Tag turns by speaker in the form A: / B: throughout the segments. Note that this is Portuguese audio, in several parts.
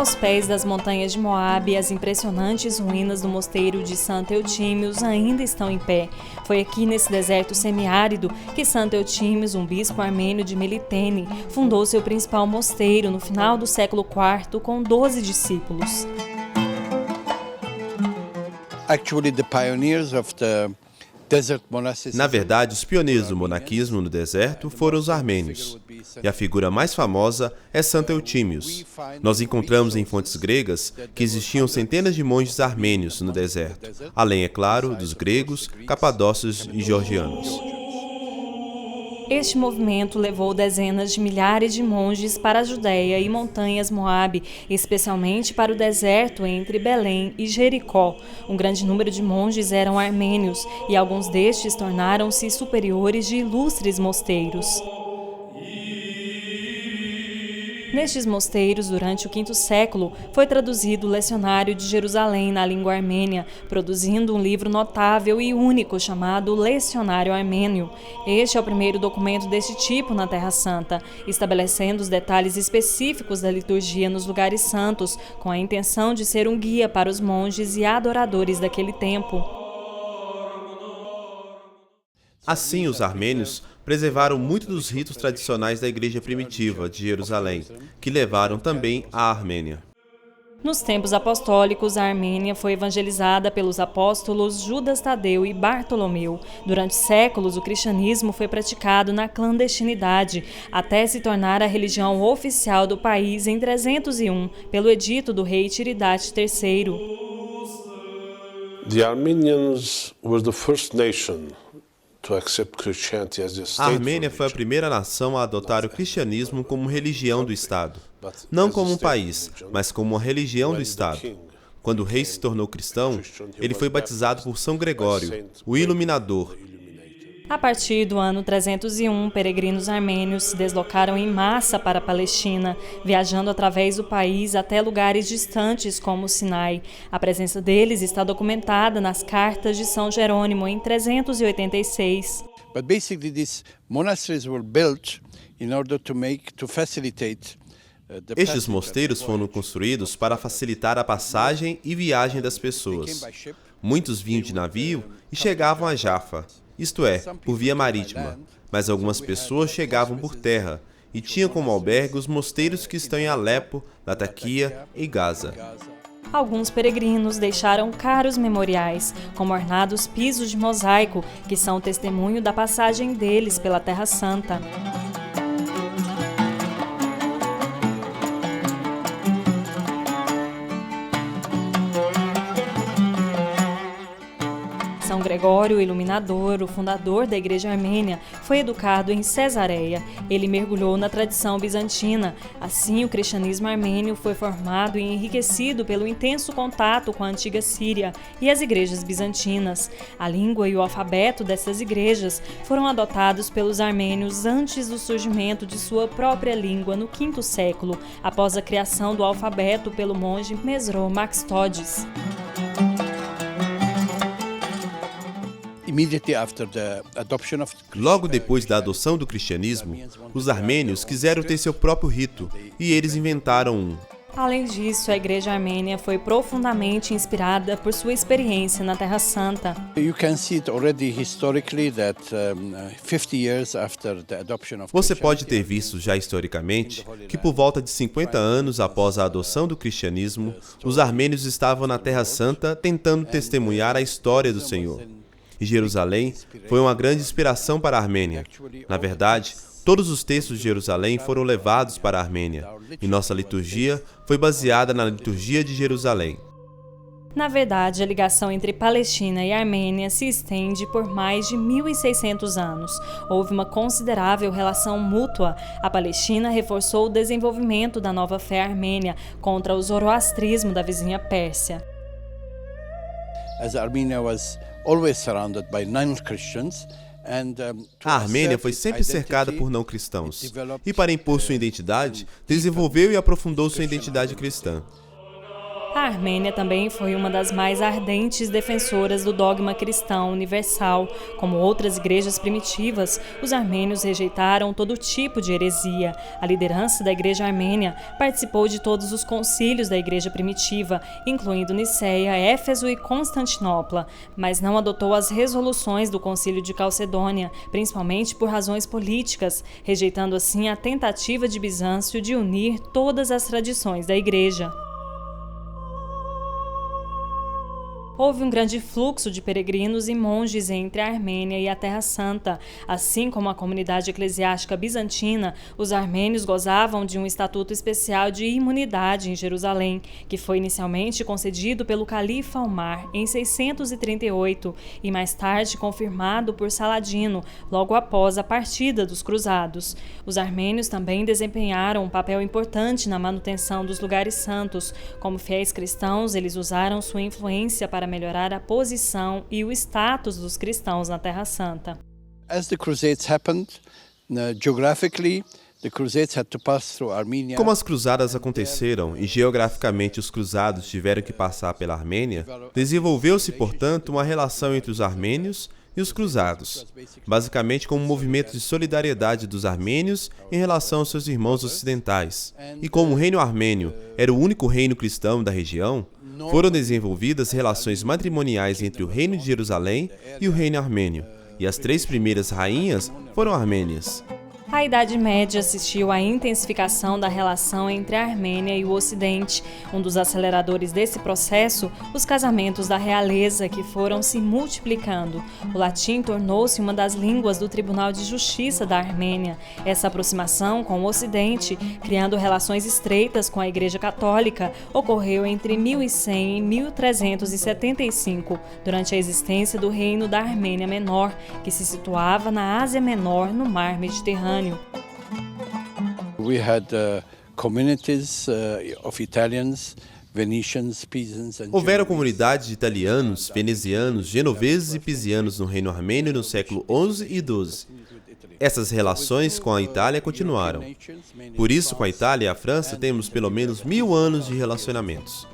A: Aos pés das montanhas de Moabe, as impressionantes ruínas do mosteiro de Santo Eutímios ainda estão em pé. Foi aqui nesse deserto semiárido que Santo Eutímios, um bispo armênio de Melitene, fundou seu principal mosteiro no final do século IV com 12 discípulos.
B: Na verdade, os pioneiros do monaquismo no deserto foram os armênios, e a figura mais famosa é Santo Eutímios. Nós encontramos em fontes gregas que existiam centenas de monges armênios no deserto, além, é claro, dos gregos, capadócios e georgianos.
A: Este movimento levou dezenas de milhares de monges para a Judéia e montanhas Moabe, especialmente para o deserto entre Belém e Jericó. Um grande número de monges eram armênios e alguns destes tornaram-se superiores de ilustres mosteiros. Nestes mosteiros, durante o V século, foi traduzido o Lecionário de Jerusalém na língua armênia, produzindo um livro notável e único chamado Lecionário Armênio. Este é o primeiro documento desse tipo na Terra Santa, estabelecendo os detalhes específicos da liturgia nos lugares santos, com a intenção de ser um guia para os monges e adoradores daquele tempo.
B: Assim, os armênios preservaram muito dos ritos tradicionais da igreja primitiva de Jerusalém, que levaram também à Armênia.
A: Nos tempos apostólicos, a Armênia foi evangelizada pelos apóstolos Judas Tadeu e Bartolomeu. Durante séculos, o cristianismo foi praticado na clandestinidade, até se tornar a religião oficial do país em 301, pelo edito do rei Tiridate III.
C: The Armenians were the first nation.
B: A Armênia foi a primeira nação a adotar o cristianismo como religião do Estado. Não como um país, mas como uma religião do Estado. Quando o rei se tornou cristão, ele foi batizado por São Gregório, o Iluminador.
A: A partir do ano 301, peregrinos armênios se deslocaram em massa para a Palestina, viajando através do país até lugares distantes como o Sinai. A presença deles está documentada nas cartas de São Jerônimo em 386.
B: Estes mosteiros foram construídos para facilitar a passagem e viagem das pessoas. Muitos vinham de navio e chegavam a Jafa, isto é, por via marítima, mas algumas pessoas chegavam por terra e tinham como albergue os mosteiros que estão em Alepo, Lataquia e Gaza.
A: Alguns peregrinos deixaram caros memoriais, como ornados pisos de mosaico, que são testemunho da passagem deles pela Terra Santa. São Gregório, o Iluminador, o fundador da Igreja Armênia, foi educado em Cesareia. Ele mergulhou na tradição bizantina. Assim, o cristianismo armênio foi formado e enriquecido pelo intenso contato com a antiga Síria e as igrejas bizantinas. A língua e o alfabeto dessas igrejas foram adotados pelos armênios antes do surgimento de sua própria língua no V século, após a criação do alfabeto pelo monge Mesro Maxtodes.
B: Logo depois da adoção do cristianismo, os armênios quiseram ter seu próprio rito, e eles inventaram um.
A: Além disso, a Igreja Armênia foi profundamente inspirada por sua experiência na Terra Santa.
B: Você pode ter visto já historicamente que por volta de 50 anos após a adoção do cristianismo, os armênios estavam na Terra Santa tentando testemunhar a história do Senhor. E Jerusalém foi uma grande inspiração para a Armênia. Na verdade, todos os textos de Jerusalém foram levados para a Armênia, e nossa liturgia foi baseada na liturgia de Jerusalém.
A: Na verdade, a ligação entre Palestina e Armênia se estende por mais de 1.600 anos. Houve uma considerável relação mútua. A Palestina reforçou o desenvolvimento da nova fé armênia contra o zoroastrismo da vizinha Pérsia.
B: A Armênia foi sempre cercada por não cristãos, e para impor sua identidade, desenvolveu e aprofundou sua identidade cristã.
A: A Armênia também foi uma das mais ardentes defensoras do dogma cristão universal. Como outras igrejas primitivas, os armênios rejeitaram todo tipo de heresia. A liderança da Igreja Armênia participou de todos os concílios da Igreja primitiva, incluindo Niceia, Éfeso e Constantinopla, mas não adotou as resoluções do Concílio de Calcedônia, principalmente por razões políticas, rejeitando assim a tentativa de Bizâncio de unir todas as tradições da Igreja. Houve um grande fluxo de peregrinos e monges entre a Armênia e a Terra Santa. Assim como a comunidade eclesiástica bizantina, os armênios gozavam de um estatuto especial de imunidade em Jerusalém, que foi inicialmente concedido pelo califa Omar em 638 e mais tarde confirmado por Saladino, logo após a partida dos cruzados. Os armênios também desempenharam um papel importante na manutenção dos lugares santos. Como fiéis cristãos, eles usaram sua influência para melhorar a posição e o status dos cristãos na Terra Santa.
D: As the Crusades happened, geographically, the Crusades had to pass through Armenia.
B: Como as cruzadas aconteceram e geograficamente os cruzados tiveram que passar pela Armênia, desenvolveu-se, portanto, uma relação entre os armênios e os cruzados, basicamente como um movimento de solidariedade dos armênios em relação aos seus irmãos ocidentais. E como o reino armênio era o único reino cristão da região, foram desenvolvidas relações matrimoniais entre o reino de Jerusalém e o reino armênio, e as 3 primeiras rainhas foram armênias.
A: A Idade Média assistiu à intensificação da relação entre a Armênia e o Ocidente. Um dos aceleradores desse processo, os casamentos da realeza, que foram se multiplicando. O latim tornou-se uma das línguas do Tribunal de Justiça da Armênia. Essa aproximação com o Ocidente, criando relações estreitas com a Igreja Católica, ocorreu entre 1100 e 1375, durante a existência do Reino da Armênia Menor, que se situava na Ásia Menor, no Mar Mediterrâneo.
D: We had communities of Italians, Venetians, Pisans and
B: Houveram comunidades de italianos, venezianos, genoveses e pisianos no reino armênio no século XI e XII. Essas relações com a Itália continuaram. Por isso, com a Itália e a França, temos pelo menos 1000 anos de relacionamentos.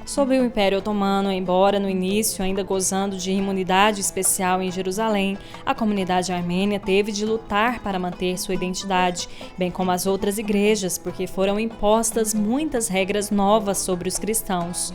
A: Sob o Império Otomano, embora no início ainda gozando de imunidade especial em Jerusalém, a comunidade armênia teve de lutar para manter sua identidade, bem como as outras igrejas, porque foram impostas muitas regras novas sobre os cristãos.